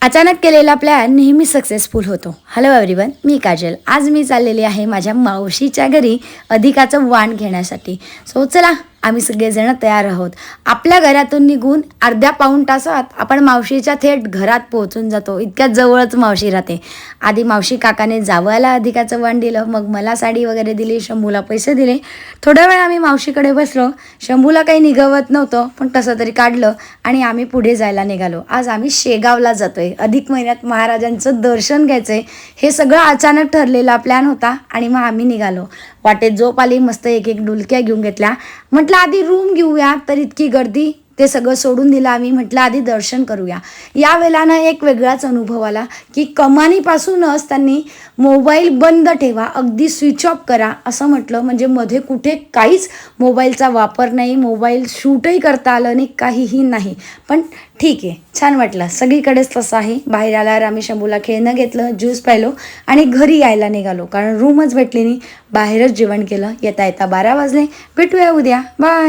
अचानक केलेला प्लॅन नेहमी सक्सेसफुल होतो. हॅलो एव्हरीवन, मी काजल. आज मी चाललेली आहे माझ्या मावशीच्या घरी अधिकाचं वाण घेण्यासाठी. सो चला, आम्ही सगळेजण तयार आहोत. आपल्या घरातून निघून अर्ध्या पाऊण तासात आपण मावशीच्या थेट घरात पोहोचून जातो. इतक्या जवळच मावशी राहते. आधी मावशी काकाने जावयाला अधिकाचं वाण दिलं, मग मला साडी वगैरे दिली, शंभूला पैसे दिले. थोड्या वेळ आम्ही मावशीकडे बसलो. शंभूला काही निघवत नव्हतं, पण कसं तरी काढलं आणि आम्ही पुढे जायला निघालो. आज आम्ही शेगावला जातोय. अधिक महिन्यात महाराजांचं दर्शन घ्यायचंय. हे सगळं अचानक ठरलेला प्लॅन होता आणि मग आम्ही निघालो. वाटेत झोप आली, मस्त एक एक डुलक्या घेऊन घेतल्या. म्हटलं आधी रूम घेऊया, तर इतकी गर्दी, ते सगळं सोडून दिलं आम्ही. म्हटलं आधी दर्शन करूया. यावेळेला ना एक वेगळाच अनुभव आला की कमानीपासूनच त्यांनी मोबाईल बंद ठेवा, अगदी स्विच ऑफ करा असं म्हटलं. म्हणजे मध्ये कुठे काहीच मोबाईलचा वापर नाही, मोबाईल शूटही करता आलं नाही, काहीही नाही. पण ठीक आहे, छान वाटलं. सगळीकडेच तसं आहे. बाहेर आल्यावर आम्ही शंभूला खेळणं घेतलं, ज्यूस प्यायलो आणि घरी यायला निघालो, कारण रूमच भेटली नाही. बाहेरच जेवण केलं. येता येता 12 वाजले. भेटूया उद्या. बाय.